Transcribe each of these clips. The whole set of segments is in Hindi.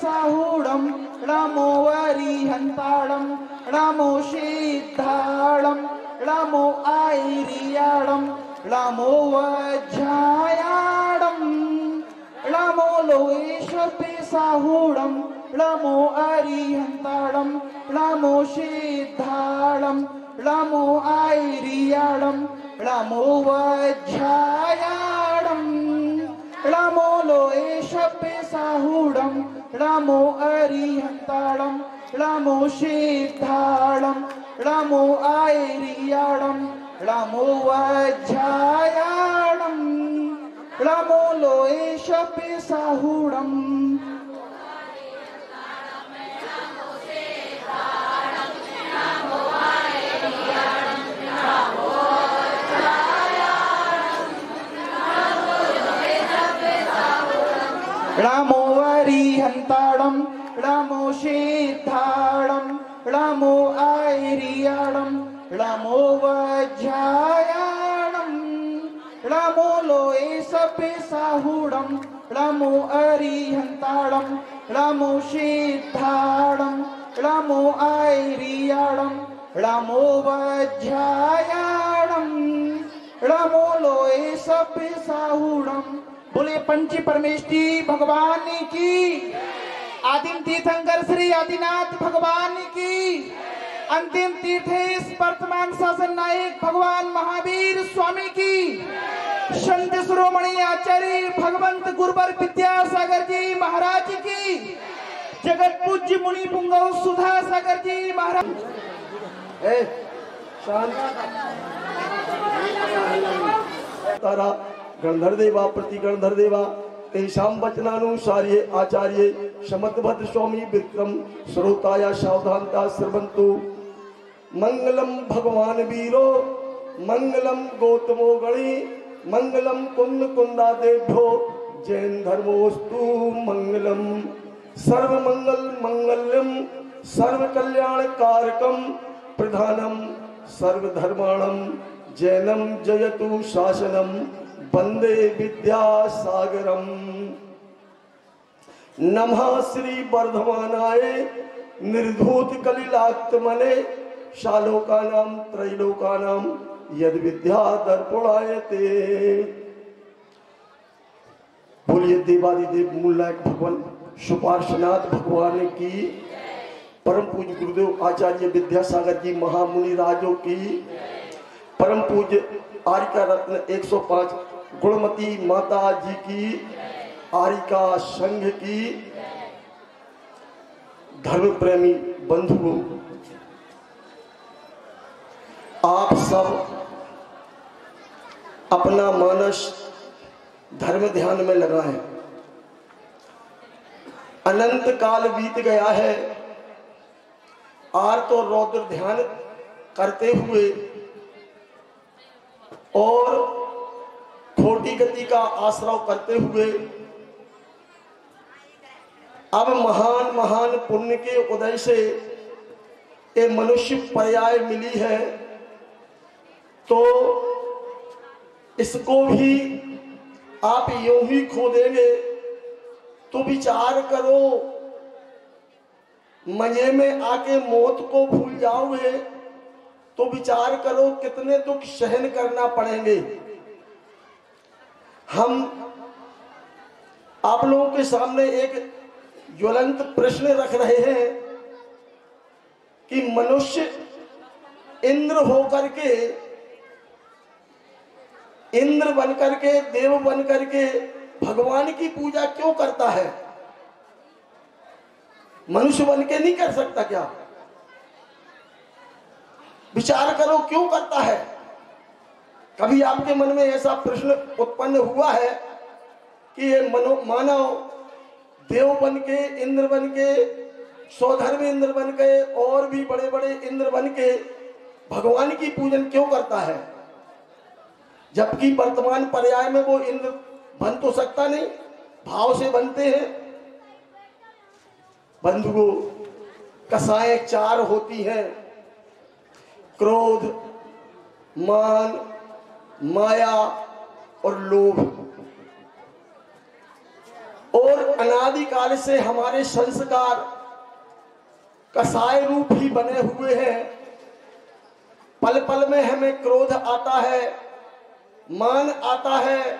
साहूडम नमो वरिहंताड़म नमो सिद्धाड़म नमो आयरियाड़म नमो वज्रायाड़म नमो लोएशपे साहूडम नमो अरिहंताड़म नमो सिद्धाड़म नमो आयरियाड़म नमो वज्रायाड़म नमो लोएशपे साहूडम नमो अरिहंताड़म नमो सिद्धाड़म नमो आयरियाड़म नमो वज्रायाड़म नमो लोएशपे साहूडम नमो वरिहंताड़म नमो सिद्धाड़म नमो आयरियाड़म नमो वज्रायाड़म नमो लोएशपे साहूडम नमो अरिहंताड़म नमो सिद्धाड़म नमो आयरियाड़म नमो वज्रायाड़म नमो लोएशपे साहूडम। बोले पंच परमेष्ठी भगवान की, आदिम तीर्थंकर श्री आदिनाथ भगवान की, अंतिम तीर्थेश वर्तमान शासन नायक भगवान महावीर स्वामी की, संत शिरोमणि आचार्य भगवंत गुरुवर विद्यासागर जी महाराज की, जगत पूज्य मुनि पुंगव सुधा सागर जी महाराज। गणधर देवा प्रति गणधर देवा तेषां वचनानुसार्ये आचार्य समद्भद्र स्वामी विक्रम श्रोताया सावधानता श्रवन्तु। मंगलम भगवान वीरो मंगलम गौतमो गणी मंगलम कुंद कुंदादेभ्यो जैन धर्मोस्तु मंगलम। सर्वमंगल मंगल्यम सर्व कल्याण कारकम प्रधानम सर्वधर्माणम जैनम जयतु शासनम वंदे विद्यासागरम। नमः श्री वर्धमानाय निर्धूत कलिलात्मने शालोकानां त्रैलोकानां यद विद्या दर्पणायते। बोलिए देवादिदेव मूलनायक भगवान सुपार्श्वनाथ भगवान की, परम पूज्य गुरुदेव आचार्य विद्यासागर जी महामुनि राजों की, परम पूज्य आरिका रत्न 105 गुणमती माता जी की, आरिका संघ की, धर्म प्रेमी बंधुओं, आप सब अपना मानस धर्म ध्यान में लगाएं। अनंत काल बीत गया है, आर्त और रौद्र ध्यान करते हुए और खोटी गति का आश्रय करते हुए अब महान महान पुण्य के उदय से ये मनुष्य पर्याय मिली है, तो इसको भी आप यूं ही खो देंगे तो विचार करो, मजे में आके मौत को भूल जाओगे तो विचार करो कितने दुख सहन करना पड़ेंगे। हम आप लोगों के सामने एक ज्वलंत प्रश्न रख रहे हैं कि मनुष्य इंद्र होकर के, इंद्र बनकर के, देव बनकर के भगवान की पूजा क्यों करता है? मनुष्य बन के नहीं कर सकता क्या? विचार करो क्यों करता है? कभी आपके मन में ऐसा प्रश्न उत्पन्न हुआ है कि ये मानव देव बन के, इंद्र बन के, स्वधर्म इंद्र बन के और भी बड़े बड़े इंद्र बन के भगवान की पूजन क्यों करता है, जबकि वर्तमान पर्याय में वो इंद्र बन तो सकता नहीं, भाव से बनते हैं। बंधुओं, कसाएं चार होती हैं, क्रोध, मान, माया और लोभ। और अनादिकाल से हमारे संस्कार कसाय रूप ही बने हुए हैं। पल पल में हमें क्रोध आता है, मान आता है,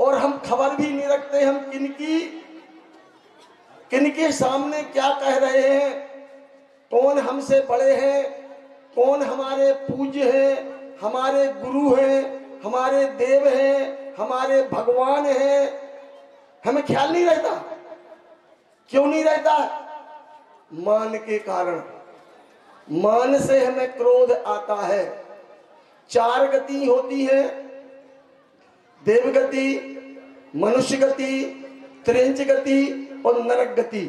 और हम खबर भी नहीं रखते हम किनके सामने क्या कह रहे हैं, कौन हमसे बड़े हैं, कौन हमारे पूज्य हैं, हमारे गुरु हैं, हमारे देव हैं, हमारे भगवान हैं, हमें ख्याल नहीं रहता। क्यों नहीं रहता? मान के कारण। मान से हमें क्रोध आता है। 4 गति होती है, देवगति, मनुष्य गति, त्रिंच गति और नरक गति।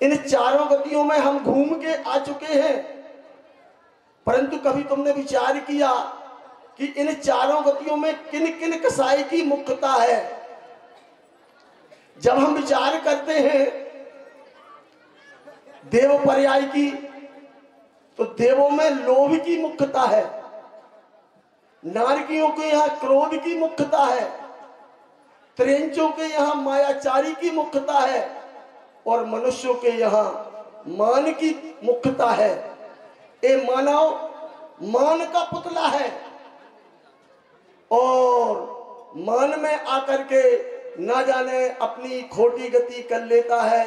इन चारों गतियों में हम घूम के आ चुके हैं, परंतु कभी तुमने विचार किया कि इन चारों गतियों में किन किन कसाई की मुख्यता है? जब हम विचार करते हैं देव पर्याय की, तो देवों में लोभ की मुख्यता है, नारकियों के यहाँ क्रोध की मुख्यता है, त्रिंचों के यहाँ मायाचारी की मुख्यता है, और मनुष्यों के यहाँ मान की मुख्यता है। ये मानव मान का पुतला है, और मान में आकर के ना जाने अपनी खोटी गति कर लेता है,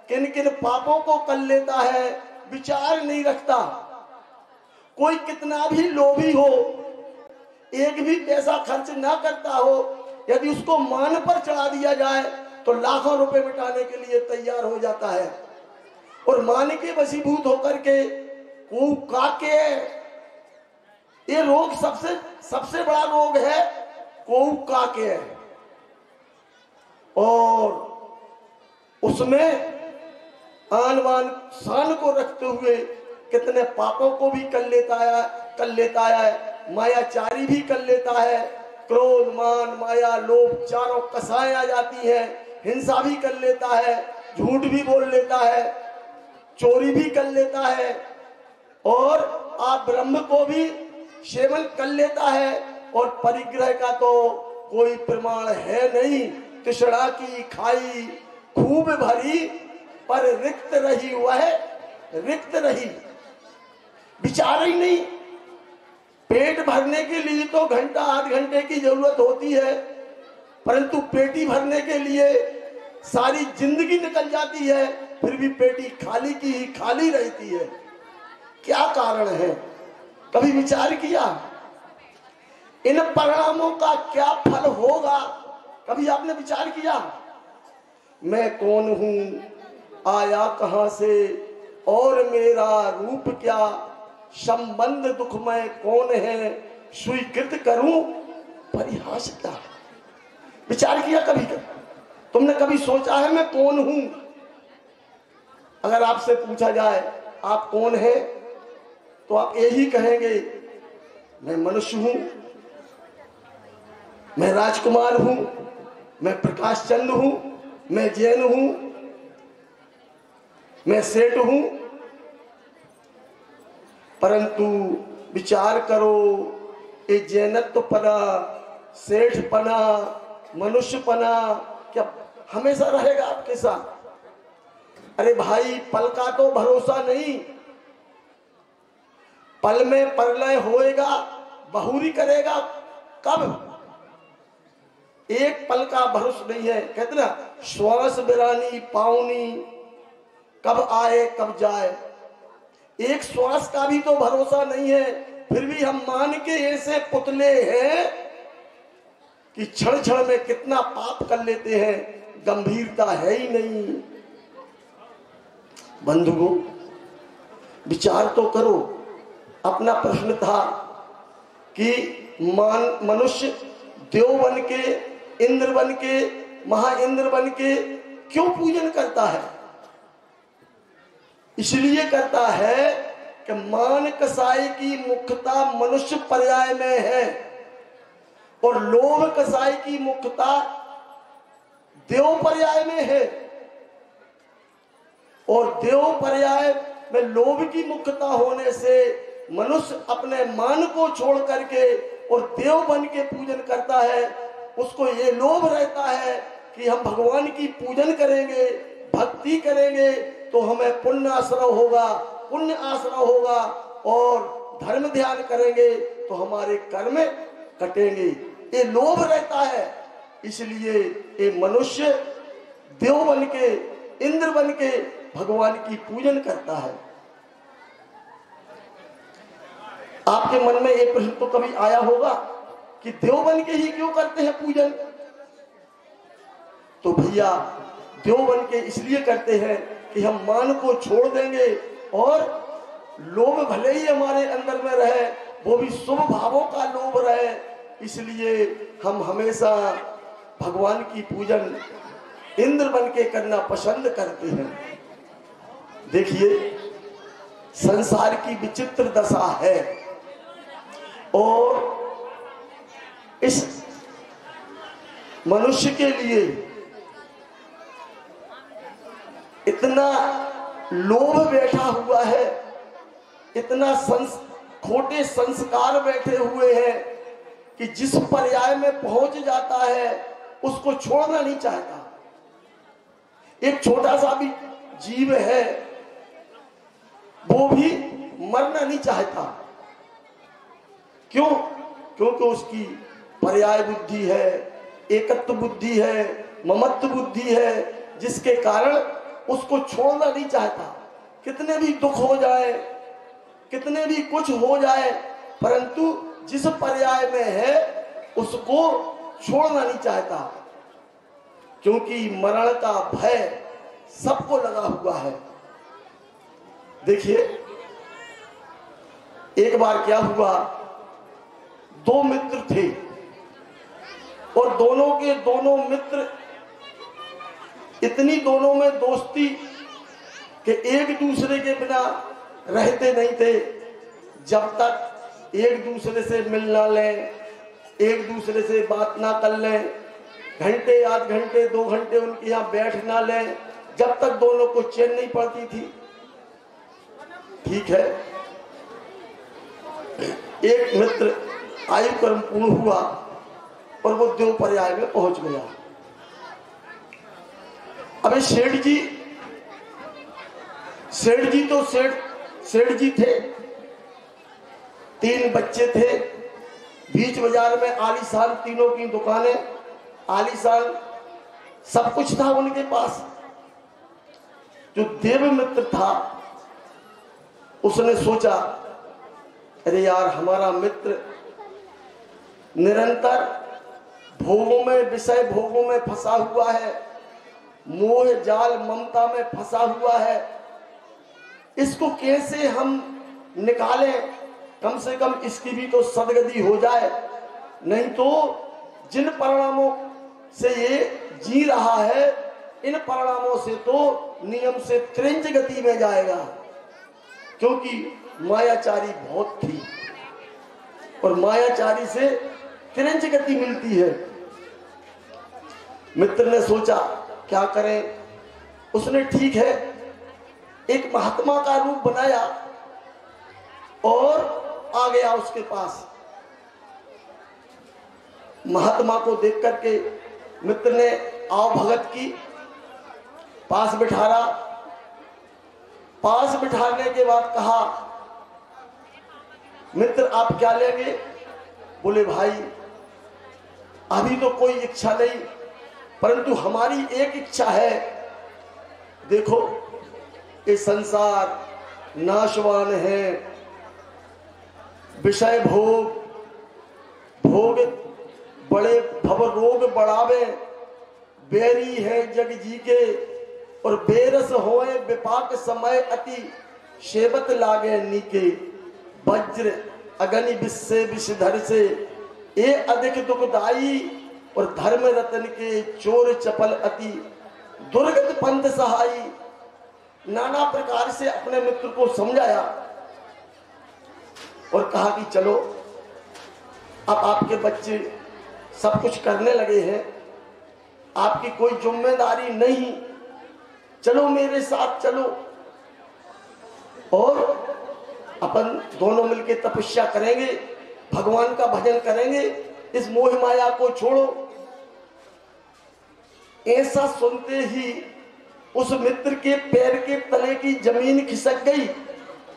किन किन पापों को कर लेता है, विचार नहीं रखता। कोई कितना भी लोभी हो, एक भी पैसा खर्च ना करता हो, यदि उसको मान पर चढ़ा दिया जाए तो लाखों रुपए मिटाने के लिए तैयार हो जाता है। और मान के वशीभूत होकर के वो काके, ये रोग सबसे बड़ा रोग है, कोऊ काके है। और उसमें आन बान शान को रखते हुए कितने पापों को भी कर लेता है, मायाचारी भी कर लेता है। क्रोध, मान, माया, लोभ चारों कसाएं आ जाती हैं, हिंसा भी कर लेता है, झूठ भी बोल लेता है, चोरी भी कर लेता है, और आप ब्रह्म को भी सेवन कर लेता है। और परिग्रह का तो कोई प्रमाण है नहीं। तृष्णा की खाई खूब भरी, पर रिक्त रही वह रिक्त रही। विचार ही नहीं। पेट भरने के लिए तो घंटा आध घंटे की जरूरत होती है, परंतु पेटी भरने के लिए सारी जिंदगी निकल जाती है, फिर भी पेटी खाली की ही खाली रहती है। क्या कारण है? कभी विचार किया? इन परिणामों का क्या फल होगा? कभी आपने विचार किया? मैं कौन हूं, आया कहां से, और मेरा रूप क्या, संबंध दुखमय कौन है, स्वीकृत करूं परिहासता। विचार किया कभी? तुमने कभी सोचा है मैं कौन हूं? अगर आपसे पूछा जाए आप कौन है, तो आप यही कहेंगे, मैं मनुष्य हूं, मैं राजकुमार हूं, मैं प्रकाश चंद्र हूं, मैं जैन हूं, मैं सेठ हूं। परंतु विचार करो, ये जैनत्वपना, सेठपना, मनुष्यपना क्या हमेशा रहेगा आपके साथ? अरे भाई, पल का तो भरोसा नहीं। पल में परलय होएगा, बहुरी करेगा कब? एक पल का भरोसा नहीं है। कहते ना, श्वास बिरानी पाऊनी, कब आए कब जाए। एक श्वास का भी तो भरोसा नहीं है। फिर भी हम मान के ऐसे पुतले हैं कि क्षण क्षण में कितना पाप कर लेते हैं, गंभीरता है ही नहीं। बंधुओं, विचार तो करो। अपना प्रश्न था कि मनुष्य देव बन के, इंद्र बन के, महाइंद्र बन के क्यों पूजन करता है? इसलिए करता है कि मान कसाई की मुख्यता मनुष्य पर्याय में है, और लोभ कसाई की मुख्यता देव पर्याय में है। और देव पर्याय में लोभ की मुख्यता होने से मनुष्य अपने मान को छोड़ करके और देव बन के पूजन करता है। उसको ये लोभ रहता है कि हम भगवान की पूजन करेंगे, भक्ति करेंगे तो हमें पुण्य आश्रय होगा, पुण्य आश्रय होगा, और धर्म ध्यान करेंगे तो हमारे कर्म कटेंगे। ये लोभ रहता है, इसलिए ये मनुष्य देव बन के, इंद्र बन के भगवान की पूजन करता है। आपके मन में एक प्रश्न तो कभी आया होगा कि देव बन के ही क्यों करते हैं पूजन? तो भैया देव बन के इसलिए करते हैं कि हम मान को छोड़ देंगे और लोभ भले ही हमारे अंदर में रहे, वो भी शुभ भावों का लोभ रहे, इसलिए हम हमेशा भगवान की पूजन इंद्र बन के करना पसंद करते हैं। देखिए संसार की विचित्र दशा है, और इस मनुष्य के लिए इतना लोभ बैठा हुआ है, इतना खोटे संस्कार बैठे हुए हैं कि जिस पर्याय में पहुंच जाता है उसको छोड़ना नहीं चाहता। एक छोटा सा भी जीव है वो भी मरना नहीं चाहता। क्यों? क्योंकि उसकी पर्याय बुद्धि है, एकत्व बुद्धि है, ममत्व बुद्धि है, जिसके कारण उसको छोड़ना नहीं चाहता। कितने भी दुख हो जाए, कितने भी कुछ हो जाए, परंतु जिस पर्याय में है उसको छोड़ना नहीं चाहता, क्योंकि मरण का भय सबको लगा हुआ है। देखिए एक बार क्या हुआ, दो मित्र थे और दोनों के दोनों मित्र, इतनी दोनों में दोस्ती कि एक दूसरे के बिना रहते नहीं थे। जब तक एक दूसरे से मिल ना लें, एक दूसरे से बात ना कर लें, घंटे आध घंटे 2 घंटे उनके यहाँ बैठ ना लें, जब तक दोनों को चैन नहीं पड़ती थी। ठीक है, एक मित्र आयु कर्म पूर्ण हुआ और वो देव पर्याय में पहुंच गया। अबे सेठ जी तो सेठ जी थे, 3 बच्चे थे, बीच बाजार में आलीशान तीनों की दुकानें, आलीशान सब कुछ था उनके पास। जो देव मित्र था उसने सोचा, अरे यार हमारा मित्र निरंतर भोगों में, विषय भोगों में फंसा हुआ है, मोह जाल ममता में फंसा हुआ है, इसको कैसे हम निकालें, कम से कम इसकी भी तो सदगति हो जाए। नहीं तो जिन परिणामों से ये जी रहा है, इन परिणामों से तो नियम से त्रिंज गति में जाएगा, क्योंकि मायाचारी बहुत थी और मायाचारी से त्रिंज गति मिलती है। मित्र ने सोचा क्या करें। उसने ठीक है एक महात्मा का रूप बनाया और आ गया उसके पास। महात्मा को देख करके मित्र ने आओ भगत की, पास बिठाया। पास बिठाने के बाद कहा, मित्र आप क्या लेंगे? बोले भाई अभी तो कोई इच्छा नहीं, परंतु हमारी एक इच्छा है। देखो ये संसार नाशवान है, विषय भोग बड़े भव रोग बढ़ावे, बेरी है जग जी के, और बेरस होए विपाक समय अति सेवत लागे नीके, वज्र अगनि विश्से विषधर से ये अधिक दुखदाई, और धर्म रतन के चोर चपल अति दुर्गत पंथ सहाई। नाना प्रकार से अपने मित्र को समझाया और कहा कि चलो अब आपके बच्चे सब कुछ करने लगे हैं, आपकी कोई जिम्मेदारी नहीं, चलो मेरे साथ चलो और अपन दोनों मिलकर तपस्या करेंगे, भगवान का भजन करेंगे, इस मोह माया को छोड़ो। ऐसा सुनते ही उस मित्र के पैर के तले की जमीन खिसक गई।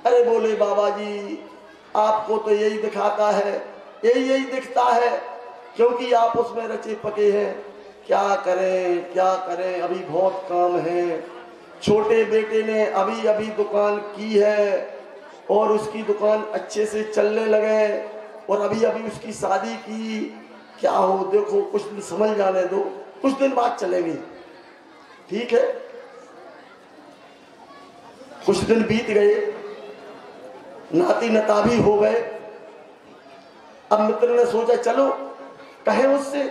अरे बोले बाबा जी, आपको तो यही दिखाता है, यही दिखता है, क्योंकि आप उसमें रचे पके हैं। क्या करें क्या करें, अभी बहुत काम है। छोटे बेटे ने अभी अभी दुकान की है और उसकी दुकान अच्छे से चलने लगे, और अभी अभी उसकी शादी की। क्या हो, देखो कुछ दिन समझ जाने दो, कुछ दिन बाद चलेंगे। ठीक है, कुछ दिन बीत गए, नाती नताबी हो गए। अब मित्र ने सोचा चलो कहे उससे,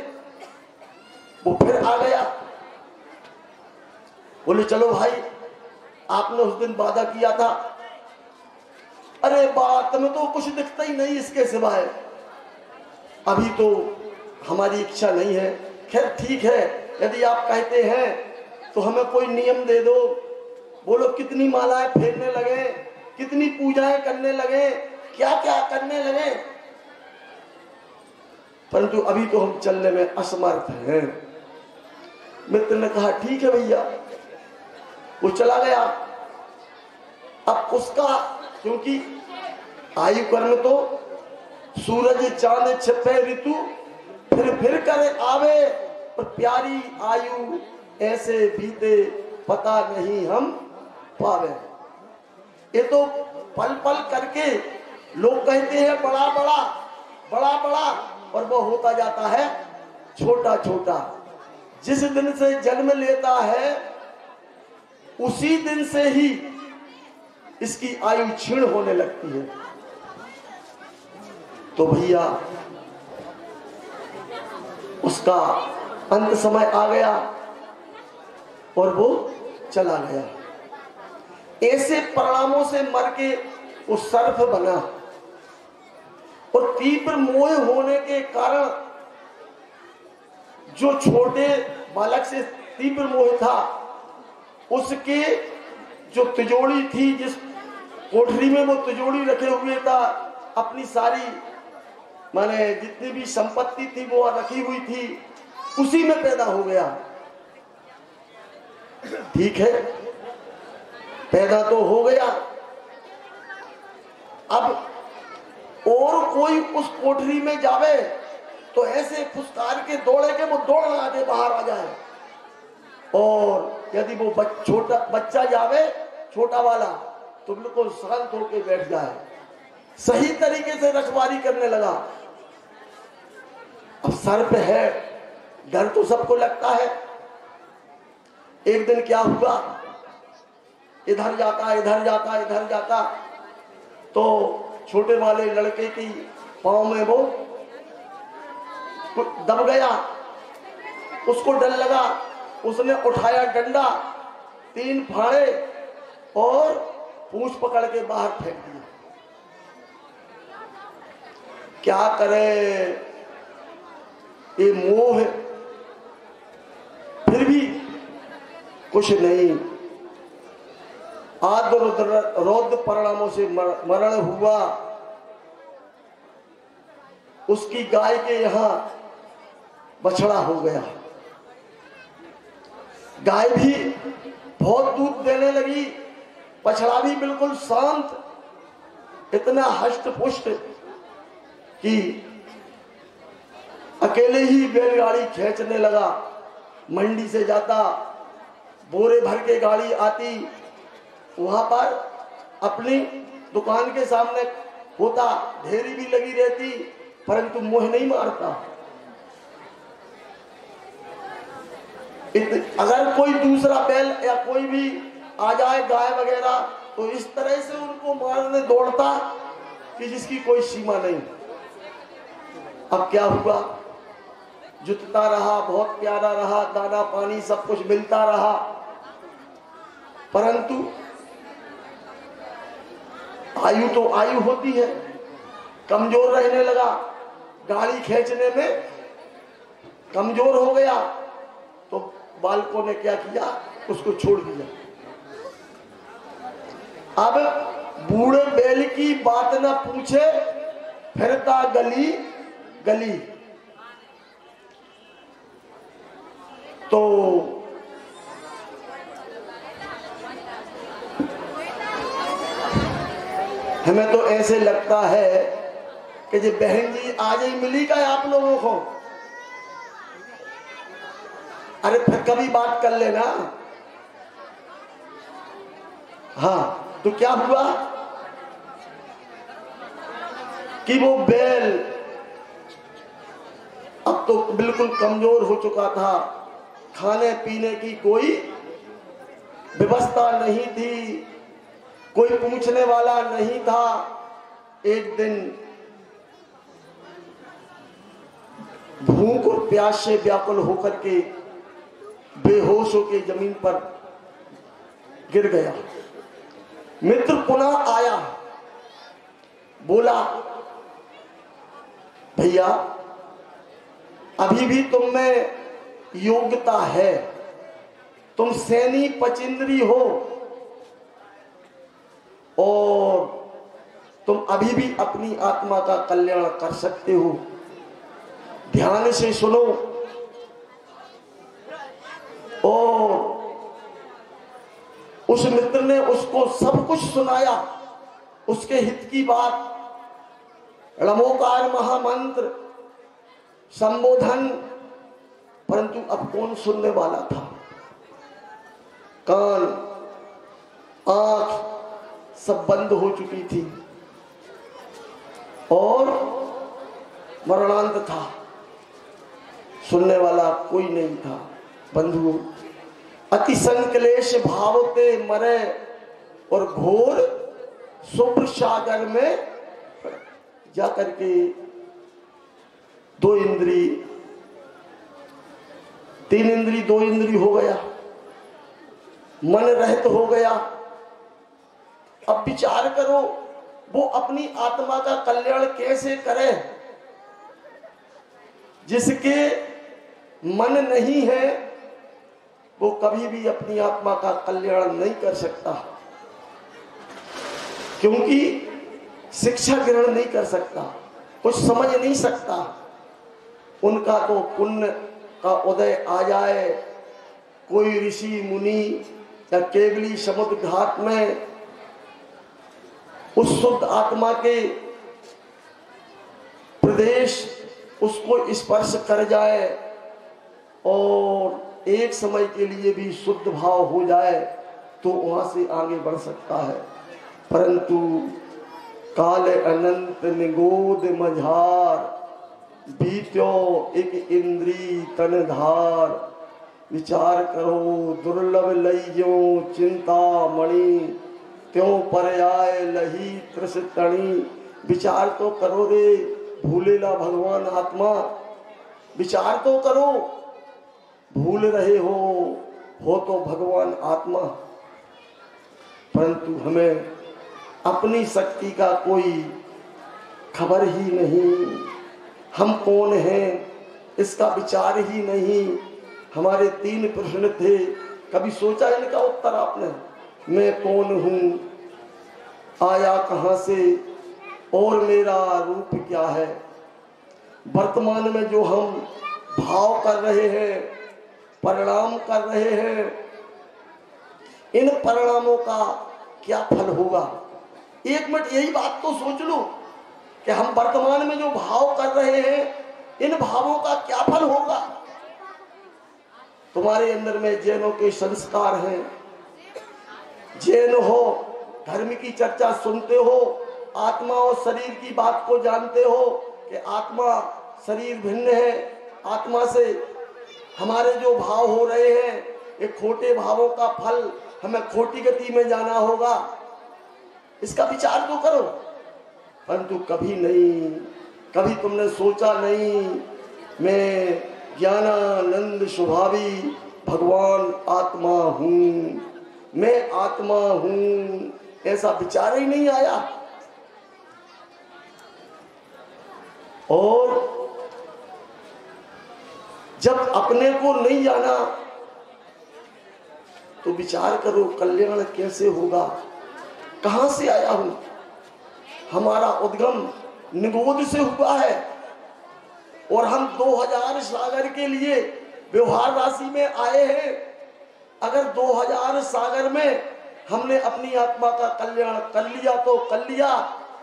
वो फिर आ गया। बोले चलो भाई, आपने उस दिन वादा किया था। अरे बात में तो कुछ दिखता ही नहीं इसके सिवाय, अभी तो हमारी इच्छा नहीं है। खैर ठीक है, यदि आप कहते हैं तो हमें कोई नियम दे दो। बोलो कितनी मालाएं फेरने लगे, कितनी पूजाएं करने लगे, क्या क्या करने लगे, परंतु अभी तो हम चलने में असमर्थ हैं। मित्र ने कहा ठीक है भैया, वो चला गया। अब उसका, क्योंकि आयु कर्म तो सूरज चांद छिपे ऋतु फिर करे आवे, और प्यारी आयु ऐसे बीते पता नहीं हम पावे। ये तो पल पल करके लोग कहते हैं बड़ा बड़ा बड़ा बड़ा, और वो होता जाता है छोटा छोटा। जिस दिन से जन्म लेता है उसी दिन से ही इसकी आयु क्षीण होने लगती है। तो भैया उसका अंत समय आ गया और वो चला गया। ऐसे परिणामों से मर के वो सर्प बना, और तीव्र मोह होने के कारण जो छोटे बालक से तीव्र मोह था, उसके जो तिजोरी थी, जिस कोठरी में वो तिजोरी रखे हुए था, अपनी सारी माने जितनी भी संपत्ति थी वो रखी हुई थी, उसी में पैदा हो गया। ठीक है, पैदा तो हो गया। अब और कोई उस कोठरी में जावे तो ऐसे फुसकार के दौड़े के वो दौड़ लगा के बाहर आ जाए, और यदि वो छोटा बच्चा जावे, छोटा वाला, तो बिल्कुल शांत होकर बैठ जाए, सही तरीके से रखवारी करने लगा। अब सर पे है, डर तो सबको लगता है। एक दिन क्या हुआ, इधर जाता इधर जाता इधर जाता, तो छोटे वाले लड़के की पांव में वो दब गया। उसको डर लगा, उसने उठाया डंडा, 3 फाड़े और पूंछ पकड़ के बाहर फेंक दिया। क्या करे, ये मोह फिर भी कुछ नहीं। आद्य रौद्र परिणामों से मरण हुआ। उसकी गाय के यहां बछड़ा हो गया। गाय भी बहुत दूध देने लगी, बछड़ा भी बिल्कुल शांत, इतना हष्ट पुष्ट कि अकेले ही बैलगाड़ी खींचने लगा। मंडी से जाता, बोरे भर के गाड़ी आती, वहां पर अपनी दुकान के सामने होता, ढेरी भी लगी रहती, परंतु मोह नहीं मारता। अगर कोई दूसरा बैल या कोई भी आ जाए, गाय वगैरह, तो इस तरह से उनको मारने दौड़ता कि जिसकी कोई सीमा नहीं। अब क्या हुआ, जुटता रहा, बहुत प्यारा रहा, दाना पानी सब कुछ मिलता रहा, परंतु आयु तो आयु होती है, कमजोर रहने लगा। गाड़ी खींचने में कमजोर हो गया, तो बालकों ने क्या किया, उसको छोड़ दिया। अब बूढ़े बैल की बात न पूछे, फिरता गली गली। तो हमें तो ऐसे लगता है कि ये बहन जी आज ही मिली का आप लोगों को। अरे फिर कभी बात कर लेना। हाँ, तो क्या हुआ कि वो बैल अब तो बिल्कुल कमजोर हो चुका था, खाने पीने की कोई व्यवस्था नहीं थी, कोई पूछने वाला नहीं था। एक दिन भूख और प्यास से व्याकुल होकर के बेहोश होकर जमीन पर गिर गया। मित्र पुनः आया, बोला भैया अभी भी तुम में योग्यता है, तुम सैनी पचिंद्री हो और तुम अभी भी अपनी आत्मा का कल्याण कर सकते हो। ध्यान से सुनो। और उस मित्र ने उसको सब कुछ सुनाया, उसके हित की बात, णमोकार महामंत्र, संबोधन, परंतु अब कौन सुनने वाला था। कान आंख सब बंद हो चुकी थी और मरणांत था, सुनने वाला कोई नहीं था। बंधुओं, अति संक्लेश भावते मरे और घोर शुभ्र सागर में जाकर के दो इंद्री, तीन इंद्री, दो इंद्री हो गया, मन रहित हो गया। अब विचार करो वो अपनी आत्मा का कल्याण कैसे करे। जिसके मन नहीं है वो कभी भी अपनी आत्मा का कल्याण नहीं कर सकता, क्योंकि शिक्षा ग्रहण नहीं कर सकता, कुछ समझ नहीं सकता। उनका तो पुण्य का उदय आ जाए, कोई ऋषि मुनि या केवली समुद्र घाट में उस शुद्ध आत्मा के प्रदेश उसको स्पर्श कर जाए और एक समय के लिए भी शुद्ध भाव हो जाए तो वहां से आगे बढ़ सकता है। परंतु काल अनंत निगोद मझार, बीत्यो एक इंद्री तनधार। विचार करो दुर्लभ लइयो चिंता मणि, त्यों पर आए लही त्रस तणी। विचार तो करो रे भूलेला भगवान आत्मा, विचार तो करो। भूल रहे हो तो भगवान आत्मा, परंतु हमें अपनी शक्ति का कोई खबर ही नहीं। हम कौन हैं इसका विचार ही नहीं। हमारे तीन प्रश्न थे, कभी सोचा इनका उत्तर आपने? मैं कौन हूं, आया कहां से और मेरा रूप क्या है। वर्तमान में जो हम भाव कर रहे हैं, परिणाम कर रहे हैं, इन परिणामों का क्या फल होगा। एक मिनट यही बात तो सोच लो कि हम वर्तमान में जो भाव कर रहे हैं, इन भावों का क्या फल होगा। तुम्हारे अंदर में जैनों के संस्कार हैं, जैन हो, धर्म की चर्चा सुनते हो, आत्मा और शरीर की बात को जानते हो कि आत्मा शरीर भिन्न है। आत्मा से हमारे जो भाव हो रहे हैं, ये खोटे भावों का फल हमें खोटी गति में जाना होगा, इसका विचार तो करो। परंतु कभी नहीं, कभी तुमने सोचा नहीं मैं ज्ञानानंद स्वभावी भगवान आत्मा हूं, मैं आत्मा हूं, ऐसा विचार ही नहीं आया। और जब अपने को नहीं जाना तो विचार करो कल्याण कैसे होगा। कहां से आया हूं, हमारा उद्गम निगोद से हुआ है और हम 2000 सागर के लिए व्यवहार राशि में आए हैं। अगर 2000 सागर में हमने अपनी आत्मा का कल्याण कर लिया तो कर लिया,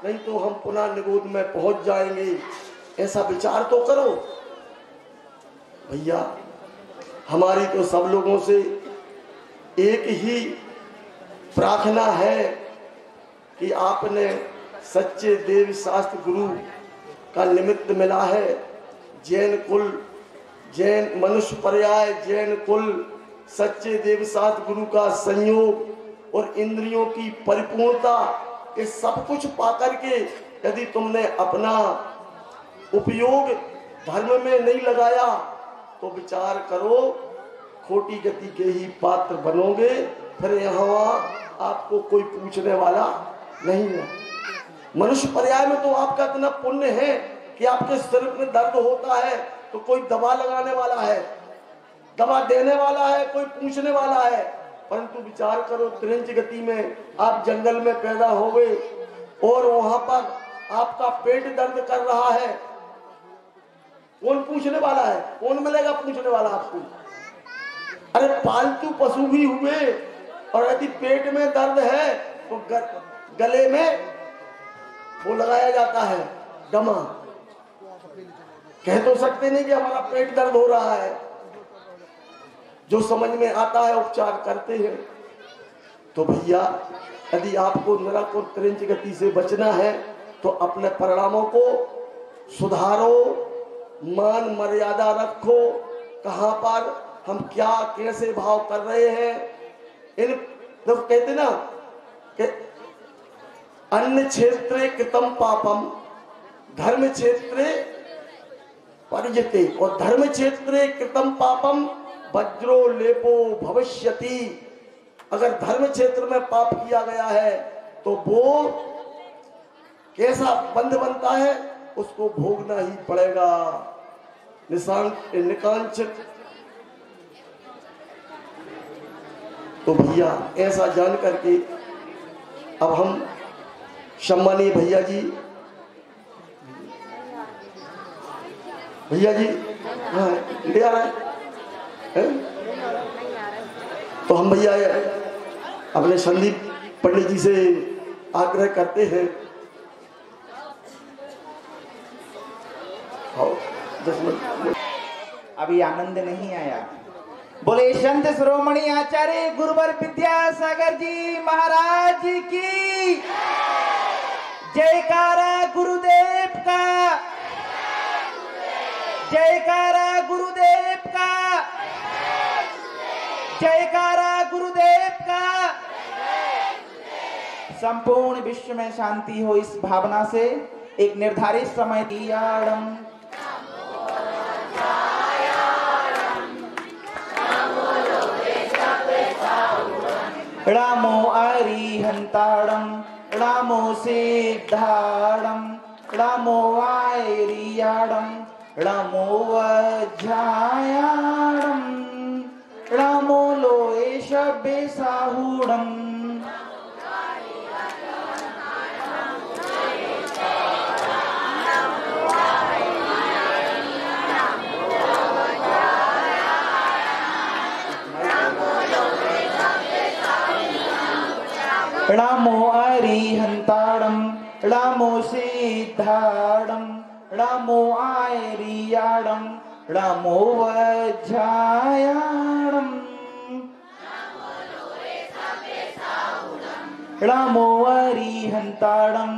नहीं तो हम पुनः निगोद में पहुंच जाएंगे। ऐसा विचार तो करो भैया। हमारी तो सब लोगों से एक ही प्रार्थना है कि आपने सच्चे देव शास्त्र गुरु का निमित्त मिला है। जैन कुल, जैन मनुष्य पर्याय जैन कुल, सच्चे देव शास्त्र गुरु का संयोग और इंद्रियों की परिपूर्णता, ये सब कुछ पाकर के यदि तुमने अपना उपयोग धर्म में नहीं लगाया तो विचार करो खोटी गति के ही पात्र बनोगे। फिर यहाँ आपको कोई पूछने वाला नहीं है। मनुष्य पर्याय में तो आपका इतना पुण्य है कि आपके शरीर में दर्द होता है तो कोई दवा लगाने वाला है, दवा देने वाला है, कोई पूछने वाला है। परंतु विचार करो त्रिंच गति में आप जंगल में पैदा हो गए और वहां पर आपका पेट दर्द कर रहा है, कौन पूछने वाला है? कौन मिलेगा पूछने वाला आपको? अरे पालतू पशु भी हुए और यदि पेट में दर्द है तो गले में वो लगाया जाता है दमा। कह तो सकते नहीं कि हमारा पेट दर्द हो रहा है, जो समझ में आता है उपचार करते हैं। तो भैया यदि आपको नरक और त्रिंच गति से बचना है तो अपने परिणामों को सुधारो, मान मर्यादा रखो। कहां पर हम क्या कैसे भाव कर रहे हैं, इन तो कहते ना कि अन्य क्षेत्रे कृतम पापम धर्म क्षेत्रे परिजते, और धर्म क्षेत्रे कृतम पापम वज्रो लेपो भविष्यति। अगर धर्म क्षेत्र में पाप किया गया है तो वो कैसा बंध बनता है, उसको भोगना ही पड़ेगा। निकांक्षित। तो भैया ऐसा जान करके अब हम सम्मानीय भैया जी हाँ ले आ रहा है? तो हम भैया अपने संदीप पंडित जी से आग्रह करते हैं, अभी आनंद नहीं आया। बोले संत शिरोमणि आचार्य गुरुवर विद्यासागर जी महाराज की जयकारा गुरुदेव का, जयकारा गुरुदेव का, जयकारा गुरुदेव का। संपूर्ण विश्व में शांति हो, इस भावना से एक निर्धारित समय दियाड़म रामो अरिहंताड़म रामो सिद्धाड़म रामो वायरियाड़म रामो वज्रायाड़म रामो लोए शब्बे साहुड़म। रामो अरिहंताड़म रामो सिद्धाड़म रामो आयरियाड़म रामो वज्रायाड़म रामो अरिहंताड़म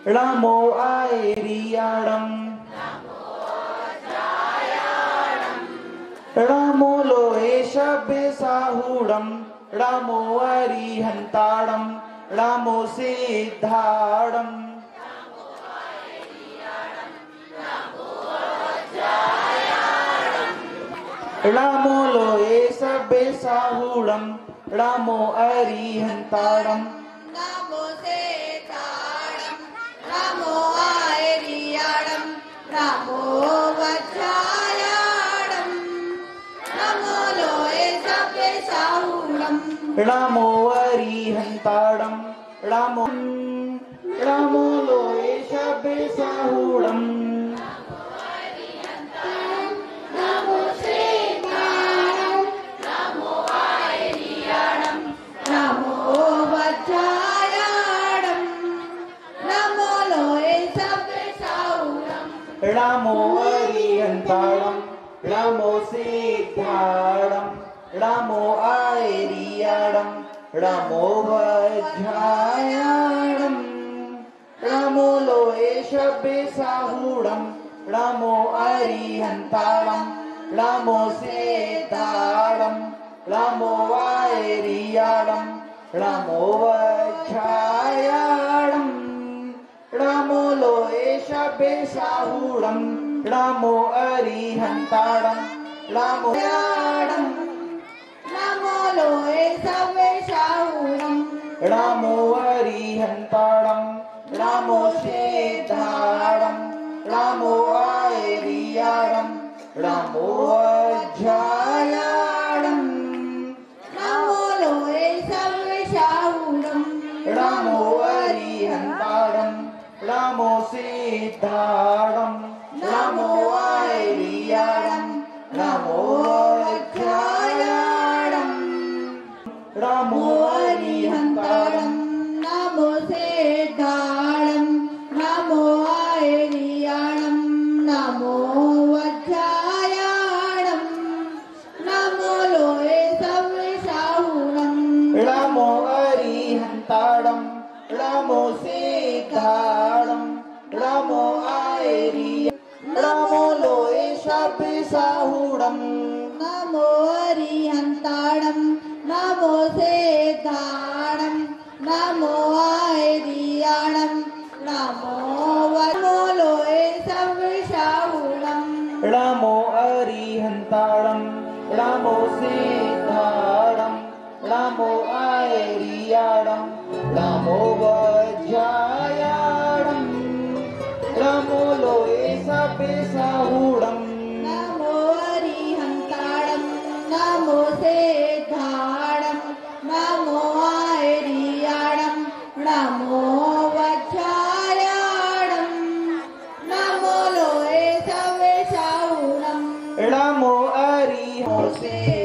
रामो आयरियाड़म रामो लोए शब्बे साहुड़म रामो अरिहंताड़म रामो सिद्धाड़म रामो लोए शब्बे साहुड़म रामो अरिहंताड़म रामो सिद्धाड़म रामो आयरियाड़म रामो वज्रायाड़म रामो लोए शब्बे साहुड़म रामो अरिहंताड़म रामो रामो लोए शब्बे साहुड़म रामो आयरियाडं रामो वज्रायाडं रामो लोये शब्बे साहुडं रामो अरिहन्ताडं रामो सेताडं रामो आयरियाडं रामो वज्रायाडं रामो लोये शब्बे साहुडं रामो अरिहन्ताडं रामो याडं रामो लोये शब्बे साहुडं रामो अरिहन्ताडं रामो सेताडं रामो आयरियाडं रामो वज्रायाडं रामो लोये शब्बे साहुडं रामो अरिहन्ताडं रामो सेताडं रामो आयरियाडं रामो वज्रायाडं रामो अरिहन्ताडं रामो सेताडं रामो आयरियाडं रामो वज्रायाडं रामो लोये शब्बे साहुडं रामो अरिहन्ताडं रामो सेताडं रामो आयरियाडं रामो लोये शब्बे साहुडं रामो अरिहन्ताडं रामो सेताडं रामो आयरियाडं रामो लोये शब्बे साहुडं रामो अरिहन्ताडं रामो सेताडं रामो आयरियाडं रामो वज्रायाडं रामो लोये शब्बे साहुडं रामो अरिहन्ताडं रामो सेताडं रामो आयरियाडं रामो वज्रायाडं रामो लोये शब्बे साहुडं रामो अरिहन्ताडं